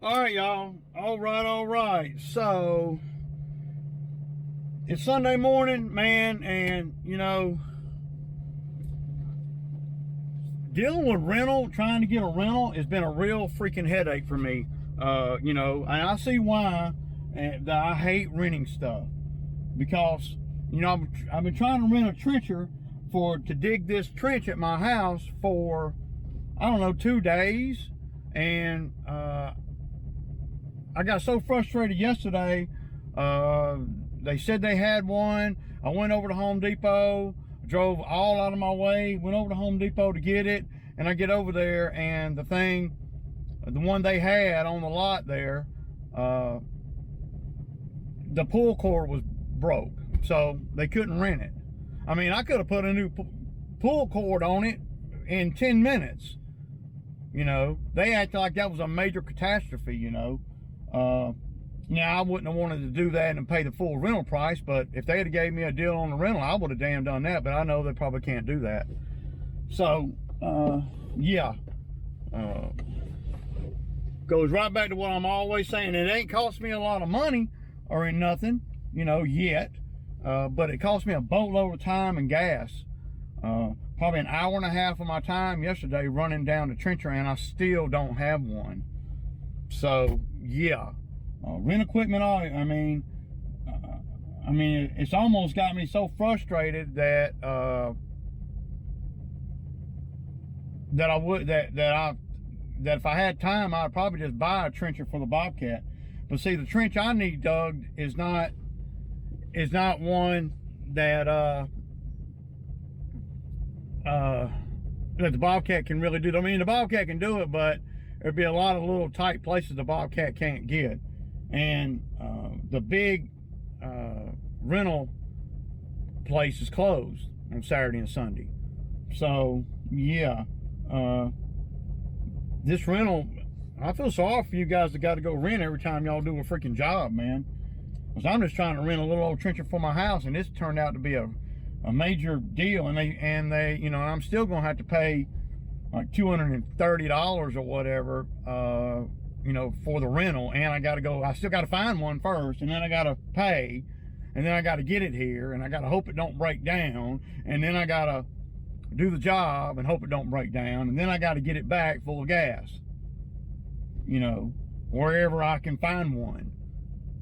All right, y'all. All right. So it's Sunday morning, man, and dealing with trying to get a rental has been a real freaking headache for me. And I see why that I hate renting stuff, because I've been trying to rent a trencher to dig this trench at my house for, I don't know, 2 days, and I got so frustrated yesterday. They said they had one. I went over to Home Depot, drove all out of my way, went over to Home Depot to get it, and I get over there, and the one they had on the lot there, the pull cord was broke, so they couldn't rent it. I mean, I could have put a new pull cord on it in 10 minutes. They acted like that was a major catastrophe. Now, I wouldn't have wanted to do that and pay the full rental price, but if they had gave me a deal on the rental, I would have damn done that, but I know they probably can't do that. So, yeah. Goes right back to what I'm always saying. It ain't cost me a lot of money or in nothing, yet. But it cost me a boatload of time and gas. Probably an hour and a half of my time yesterday running down the trencher, and I still don't have one. So, yeah. Rent equipment, it's almost got me so frustrated that if I had time, I'd probably just buy a trencher for the Bobcat. But see, the trench I need dug is not one that the Bobcat can really do. I mean, the Bobcat can do it, but there'd be a lot of little tight places the Bobcat can't get. And the big rental place is closed on Saturday and Sunday. So, yeah. This rental, I feel sorry for you guys that got to go rent every time y'all do a freaking job, man. Because I'm just trying to rent a little old trencher for my house, and this turned out to be a major deal. And they I'm still going to have to pay like $230 or whatever, for the rental. And I still got to find one first, and then I got to pay, and then I got to get it here, and I got to hope it don't break down, and then I got to do the job and hope it don't break down, and then I got to get it back full of gas, wherever I can find one.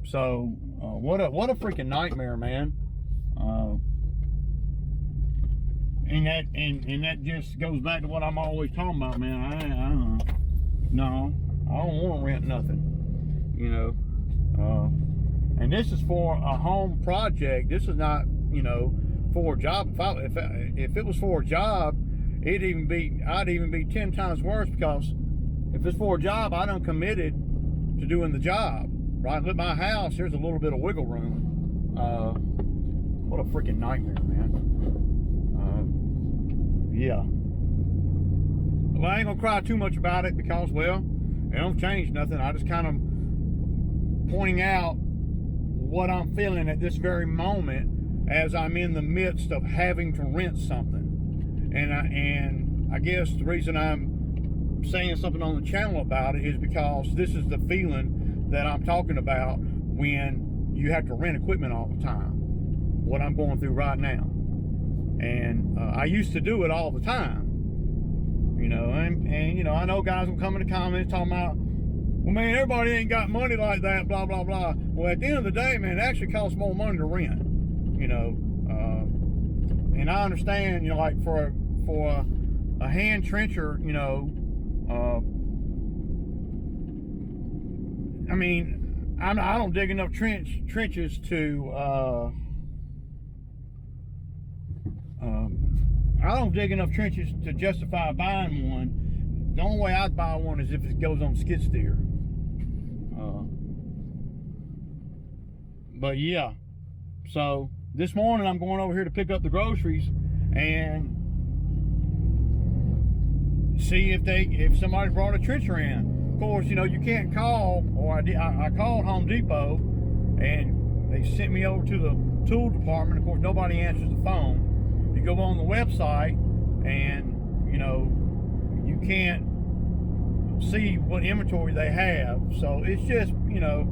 So what a freaking nightmare, man. And that just goes back to what I'm always talking about, man. No, I don't want to rent nothing, and this is for a home project. This is not, for a job. If it was for a job, I'd even be 10 times worse, because if it's for a job, I done committed to doing the job, right? With my house, there's a little bit of wiggle room. What a freaking nightmare, man. Yeah. Well, I ain't gonna cry too much about it, because, well, it don't change nothing. I just kind of pointing out what I'm feeling at this very moment as I'm in the midst of having to rent something. And I guess the reason I'm saying something on the channel about it is because this is the feeling that I'm talking about when you have to rent equipment all the time. What I'm going through right now. And I used to do it all the time. And I know guys will come in the comments talking about, well, man, everybody ain't got money like that, blah, blah, blah. Well, at the end of the day, man, it actually costs more money to rent, and I understand, like for a hand trencher, I don't dig enough trenches to, I don't dig enough trenches to justify buying one. The only way I'd buy one is if it goes on skid steer. But yeah, so this morning I'm going over here to pick up the groceries and see if somebody brought a trencher in. Of course, you can't call, or I called Home Depot, and they sent me over to the tool department. Of course, nobody answers the phone. You go on the website, and you can't see what inventory they have. So it's just, you know,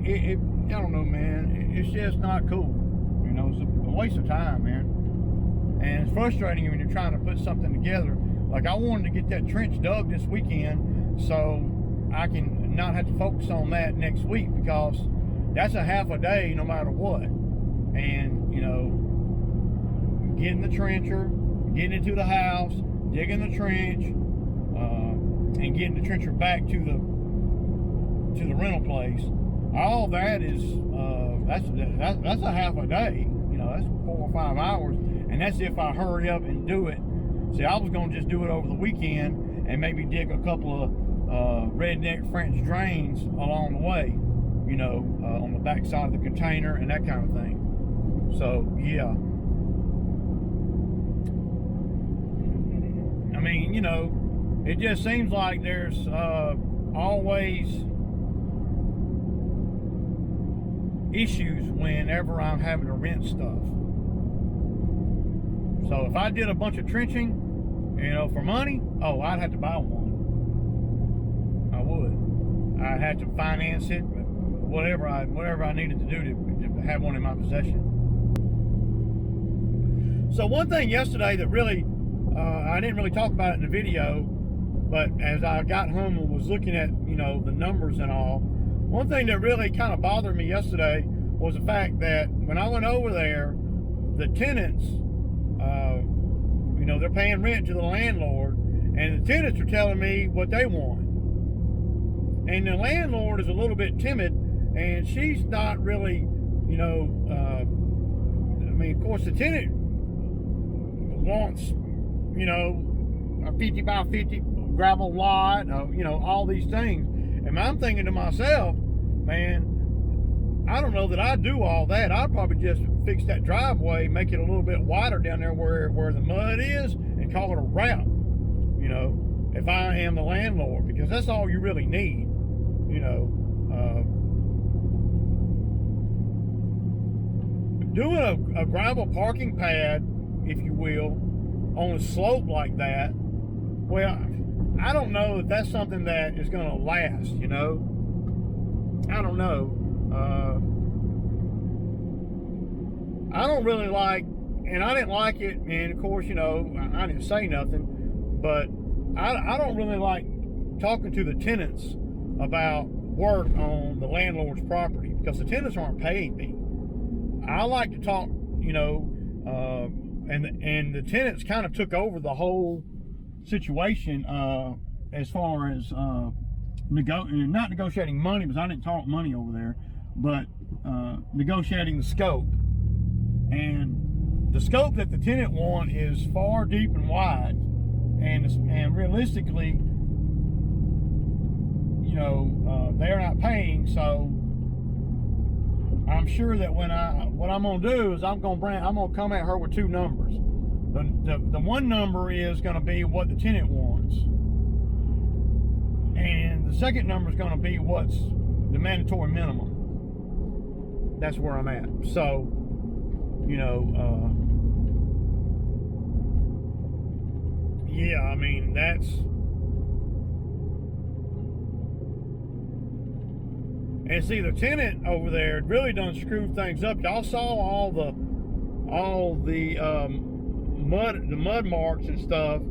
I don't know, man. It's just not cool. You know, it's a waste of time, man. And it's frustrating when you're trying to put something together. Like, I wanted to get that trench dug this weekend so I can not have to focus on that next week, because that's a half a day no matter what. And, you know, getting the trencher, getting it to the house, digging the trench, and getting the trencher back to the rental place. All that is that's a half a day. You know, that's 4 or 5 hours, and that's if I hurry up and do it. See, I was gonna just do it over the weekend and maybe dig a couple of redneck French drains along the way, you know, on the back side of the container and that kind of thing. So yeah, I mean, you know, it just seems like there's always issues whenever I'm having to rent stuff. So if I did a bunch of trenching, you know, for money, oh, I'd have to buy one. I would. I'd have to finance it, whatever I needed to do to have one in my possession. So one thing yesterday that really, I didn't really talk about it in the video, but as I got home and was looking at, you know, the numbers and all, one thing that really kind of bothered me yesterday was the fact that when I went over there, the tenants, you know, they're paying rent to the landlord, and the tenants are telling me what they want. And the landlord is a little bit timid, and she's not really, you know, I mean, of course, the tenant wants, you know, a 50 by 50 gravel lot, you know, all these things. And I'm thinking to myself, man, I don't know that I'd do all that. I'd probably just fix that driveway, make it a little bit wider down there where the mud is, and call it a route, you know, if I am the landlord, because that's all you really need, you know. Doing a gravel parking pad, if you will, on a slope like that, well, I don't know if that's something that is going to last, you know. I don't know. I don't really like, and I didn't like it, and of course, you know, I didn't say nothing, but I don't really like talking to the tenants about work on the landlord's property, because the tenants aren't paying me. I like to talk, you know, and the tenants kind of took over the whole situation as far as not negotiating money, because I didn't talk money over there, but negotiating the scope. And the scope that the tenant want is far, deep, and wide, and realistically, you know, they're not paying. So I'm sure that what I'm gonna do is I'm gonna come at her with two numbers. The one number is gonna be what the tenant wants, and the second number is gonna be what's the mandatory minimum. That's where I'm at. So, you know, yeah, I mean, that's, and see, the tenant over there really done screwed things up. Y'all saw all the mud marks and stuff.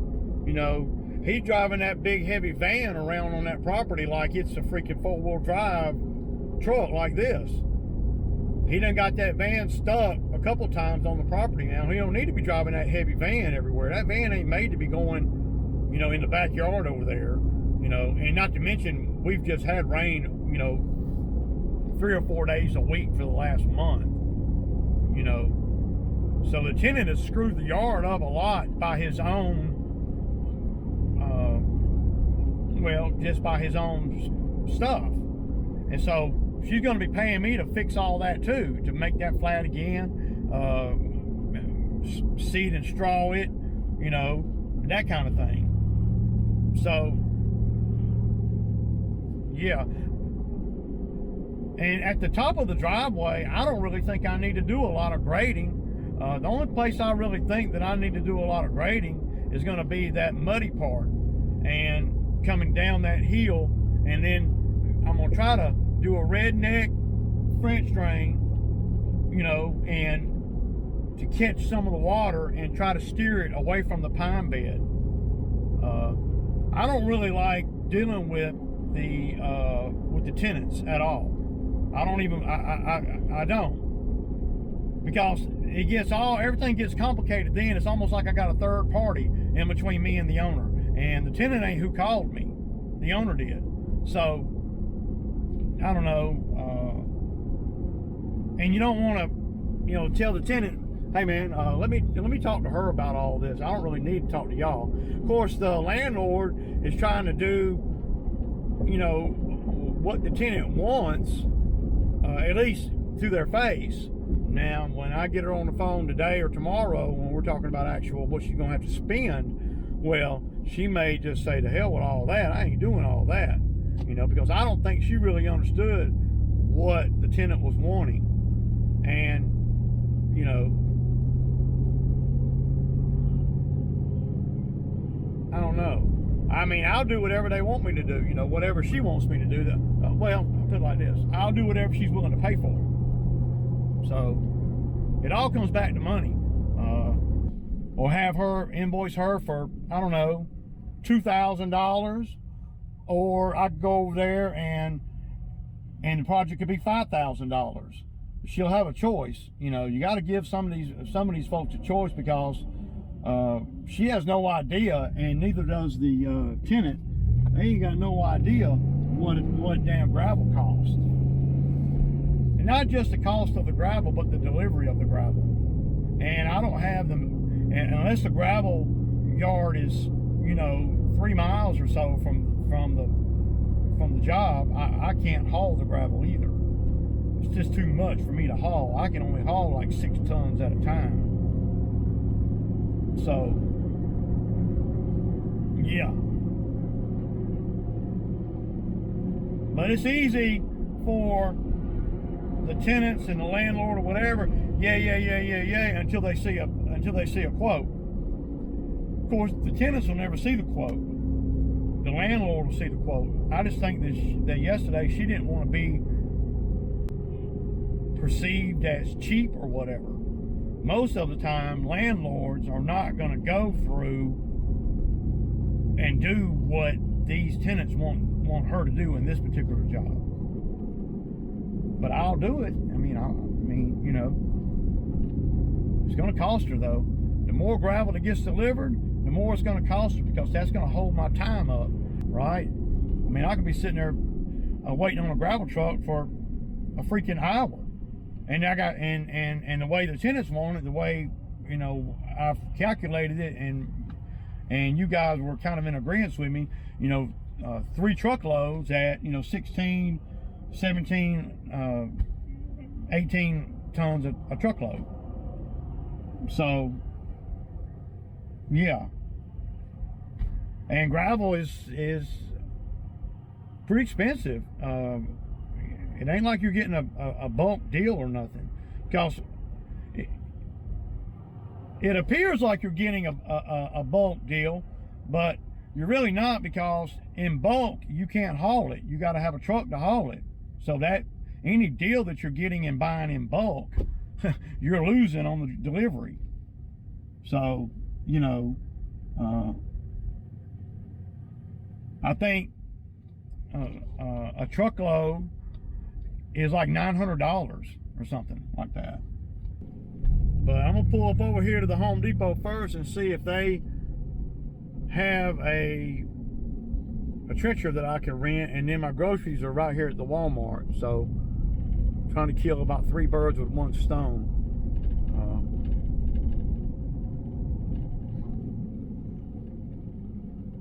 You know, he's driving that big heavy van around on that property like it's a freaking 4-wheel drive truck like this. He done got that van stuck a couple times on the property now. He don't need to be driving that heavy van everywhere. That van ain't made to be going, you know, in the backyard over there, you know. And not to mention, we've just had rain, you know, 3 or 4 days a week for the last month, you know. So the tenant has screwed the yard up a lot by his own, well, just by his own stuff. And so she's going to be paying me to fix all that too, to make that flat again, seed and straw it, you know, that kind of thing. So, yeah. And at the top of the driveway, I don't really think I need to do a lot of grading. The only place I really think that I need to do a lot of grading is going to be that muddy part. And coming down that hill, and then I'm gonna try to do a redneck French drain, you know, and to catch some of the water and try to steer it away from the pine bed. I don't really like dealing with the tenants at all. I don't even, I don't, because it gets everything gets complicated. Then it's almost like I got a third party in between me and the owner, and the tenant ain't who called me, the owner did. So I don't know, and you don't want to, you know, tell the tenant, hey man, let me talk to her about all this. I don't really need to talk to y'all. Of course, the landlord is trying to do, you know, what the tenant wants, at least to their face. Now, when I get her on the phone today or tomorrow, when we're talking about actual what she's gonna have to spend, well, she may just say, to hell with all that. I ain't doing all that, you know, because I don't think she really understood what the tenant was wanting. And, you know, I don't know. I mean, I'll do whatever they want me to do, you know, whatever she wants me to do. Well, I'll put it like this. I'll do whatever she's willing to pay for. So it all comes back to money. Or have her invoice her for, I don't know, $2,000, or I could go over there and the project could be $5,000. She'll have a choice. You know, you got to give some of these folks a choice, because she has no idea, and neither does the tenant. They ain't got no idea what damn gravel costs. And not just the cost of the gravel, but the delivery of the gravel. And I don't have them, and unless the gravel yard is, you know, 3 miles or so from the job, I can't haul the gravel either. It's just too much for me to haul. I can only haul like 6 tons at a time. So, yeah. But it's easy for the tenants and the landlord or whatever, yeah, until they see a quote. Of course, the tenants will never see the quote. The landlord will see the quote. I just think that yesterday she didn't want to be perceived as cheap or whatever. Most of the time, landlords are not going to go through and do what these tenants want her to do in this particular job. But I'll do it. I mean, you know, it's going to cost her though. The more gravel that gets delivered, the more it's going to cost her, because that's going to hold my time up, right? I mean, I could be sitting there waiting on a gravel truck for a freaking hour. And I got and the way the tenants want it, the way, you know, I've calculated it, and you guys were kind of in agreement with me, you know, 3 truckloads at, you know, 16, 17, 18 tons a truckload. So yeah, and gravel is pretty expensive. It ain't like you're getting a bulk deal or nothing, because it appears like you're getting a bulk deal, but you're really not, because in bulk you can't haul it. You got to have a truck to haul it. So that any deal that you're getting and buying in bulk, you're losing on the delivery. So, you know, I think a truckload is like $900 or something like that. But I'm gonna pull up over here to the Home Depot first and see if they have a trencher that I can rent, and then my groceries are right here at the Walmart. So I'm trying to kill about 3 birds with 1 stone.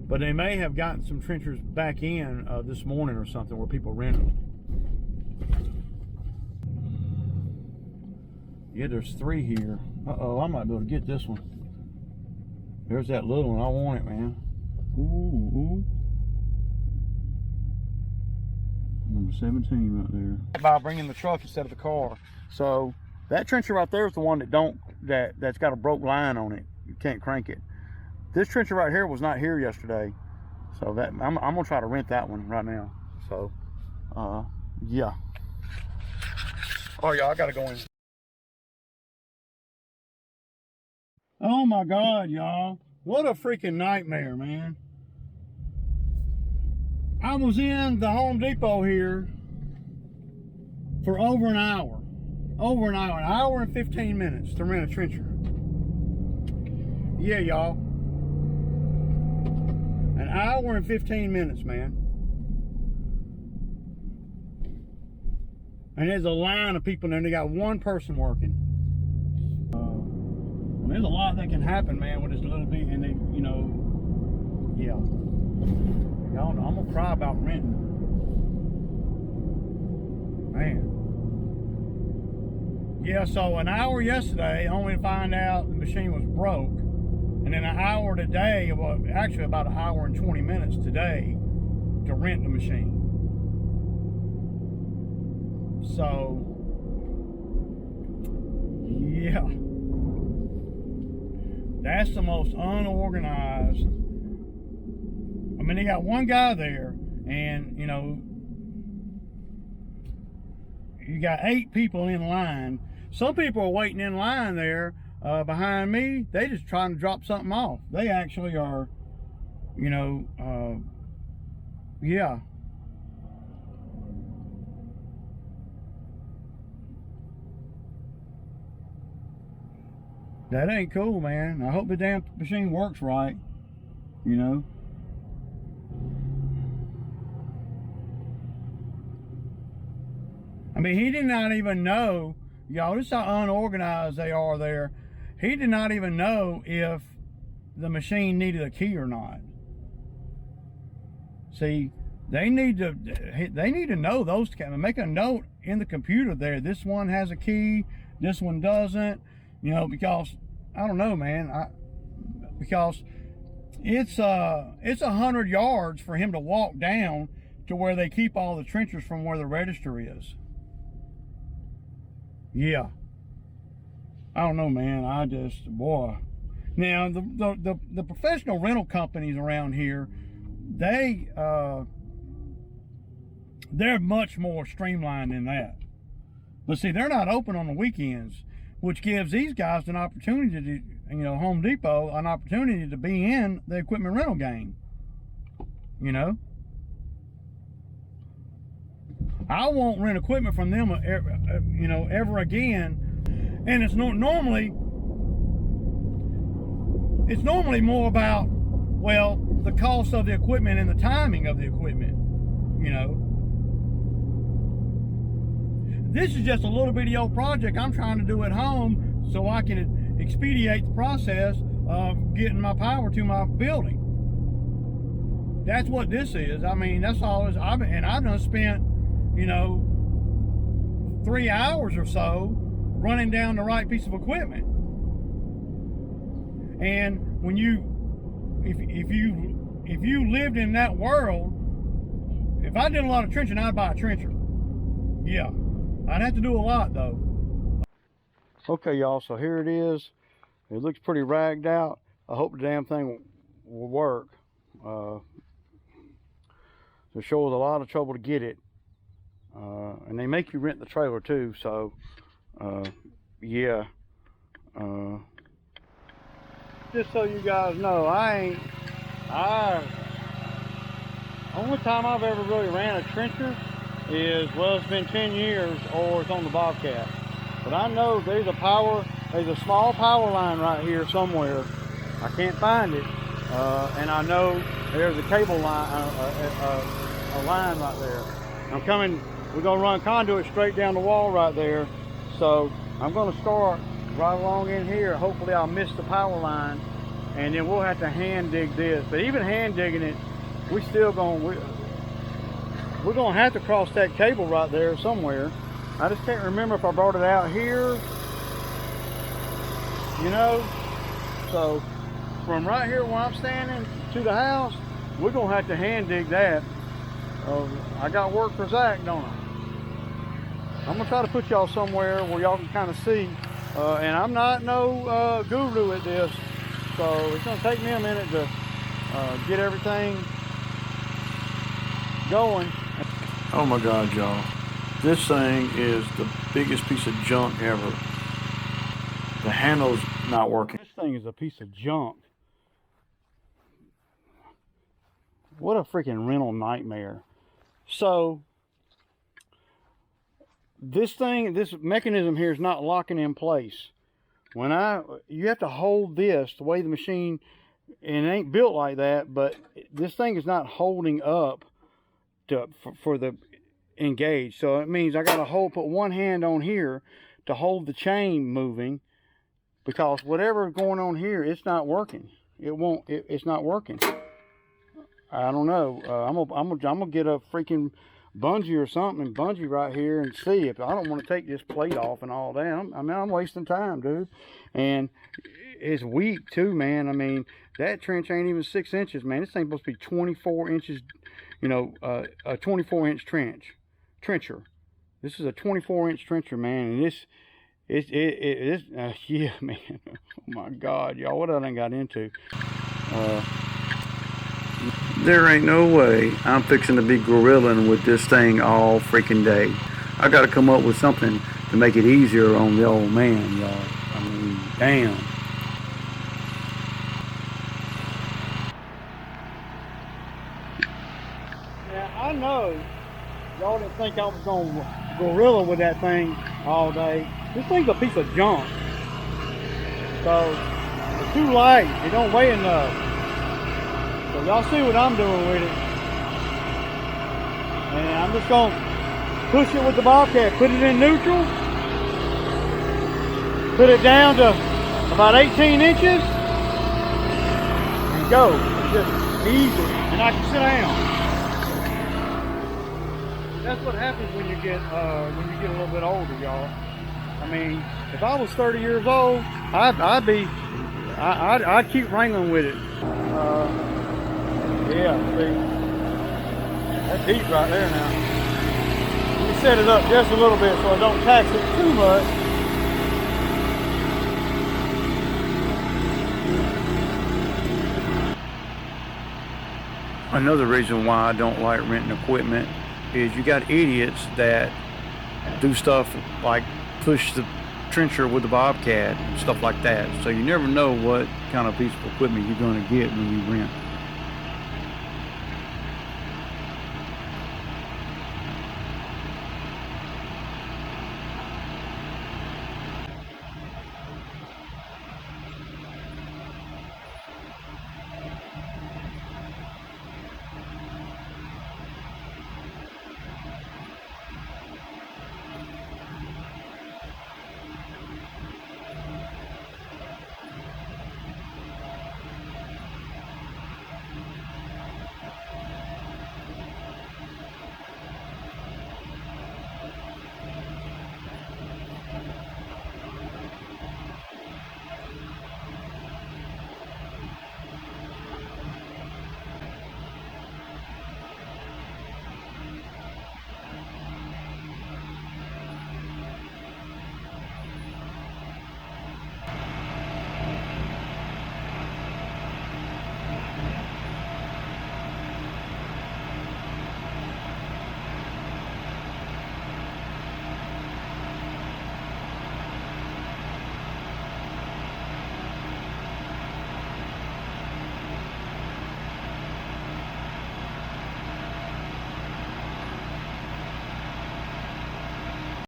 But they may have gotten some trenchers back in this morning or something, where people rent them. Yeah, there's 3 here. Uh-oh, I might be able to get this one. There's that little one. I want it, man. Ooh. Number 17 right there. By bringing the truck instead of the car. So that trencher right there is the one that's got a broke line on it. You can't crank it. This trencher right here was not here yesterday. So that I'm gonna try to rent that one right now. So yeah. Oh yeah, I gotta go in. Oh my God, y'all. What a freaking nightmare, man. I was in the Home Depot here for over an hour. Over an hour and 15 minutes to rent a trencher. Yeah, y'all. An hour and 15 minutes, man. And there's a line of people there, and they got one person working. There's a lot that can happen, man, with this little bit, and they, you know, yeah. Y'all know, I'm gonna cry about renting. Man. Yeah, so an hour yesterday, only to find out the machine was broke. And then an hour today, well, actually about an hour and 20 minutes today to rent the machine. So, yeah. That's the most unorganized. I mean, they got one guy there, and, you know, you got 8 people in line. Some people are waiting in line there behind me. They just trying to drop something off. They actually are, you know, yeah. That ain't cool, man. I hope the damn machine works right, you know. I mean, he did not even know, y'all, this is how unorganized they are there. He did not even know if the machine needed a key or not. See, they need to know those, make a note in the computer there. This one has a key, this one doesn't, you know, because, I don't know, man, because it's 100 yards for him to walk down to where they keep all the trenchers from where the register is. Yeah. I don't know, man. I just, boy. Now, the professional rental companies around here, they're much more streamlined than that. But see, they're not open on the weekends, which gives these guys an opportunity to, you know, Home Depot, an opportunity to be in the equipment rental game. You know? I won't rent equipment from them, you know, ever again. And it's normally more about, well, the cost of the equipment and the timing of the equipment, you know. This is just a little bitty old project I'm trying to do at home so I can expedite the process of getting my power to my building. That's what this is. I mean, that's all. I've done spent, you know, 3 hours or so running down the right piece of equipment. And when if you lived in that world, if I did a lot of trenching, I'd buy a trencher. Yeah, I'd have to do a lot though. Okay, y'all, so here it is. It looks pretty ragged out. I hope the damn thing will work. It shows a lot of trouble to get it. And they make you rent the trailer too, so yeah. Just so you guys know, only time I've ever really ran a trencher is, well, it's been 10 years or it's on the Bobcat. But I know there's a small power line right here somewhere. I can't find it. And I know there's a cable line, a line right there. We're gonna run conduit straight down the wall right there. So I'm gonna start right along in here. Hopefully I'll miss the power line, and then we'll have to hand dig this. But even hand digging it, we're gonna have to cross that cable right there somewhere. I just can't remember if I brought it out here, you know. So from right here where I'm standing to the house, we're gonna have to hand dig that. I got work for Zach, don't I? I'm gonna try to put y'all somewhere where y'all can kind of see. And I'm not no guru at this, so it's gonna take me a minute to get everything going. Oh my God, y'all. This thing is the biggest piece of junk ever. The handle's not working. This thing is a piece of junk. What a freaking rental nightmare. So, this mechanism here is not locking in place. You have to hold this the way the machine, and it ain't built like that, but this thing is not holding up for the engage. So it means I got to put one hand on here to hold the chain moving, because whatever's going on here, it's not working. It's not working. I don't know. I'm gonna get a freaking bungee or something and bungee right here and see if I don't want to take this plate off and all that. I'm wasting time, dude. And it's weak too, man. I mean, that trench ain't even 6 inches, man. This thing's supposed to be 24 inches, you know, a 24-inch trencher. This is a 24-inch trencher, man. And yeah, man. Oh my God, y'all, what I done got into. There ain't no way I'm fixing to be gorilling with this thing all freaking day. I got to come up with something to make it easier on the old man, y'all. I mean, damn. Yeah, I know y'all didn't think I was going to gorilla with that thing all day. This thing's a piece of junk. So, it's too light. It don't weigh enough. So y'all see what I'm doing with it. And I'm just going to push it with the Bobcat. Put it in neutral. Put it down to about 18 inches. And go. It's just easy. And I can sit down. That's what happens when you get a little bit older, y'all. I mean, if I was 30 years old, I'd keep wrangling with it. Yeah, see, that's deep right there now. Let me set it up just a little bit so I don't tax it too much. Another reason why I don't like renting equipment is you got idiots that do stuff like push the trencher with the Bobcat and stuff like that. So you never know what kind of piece of equipment you're going to get when you rent.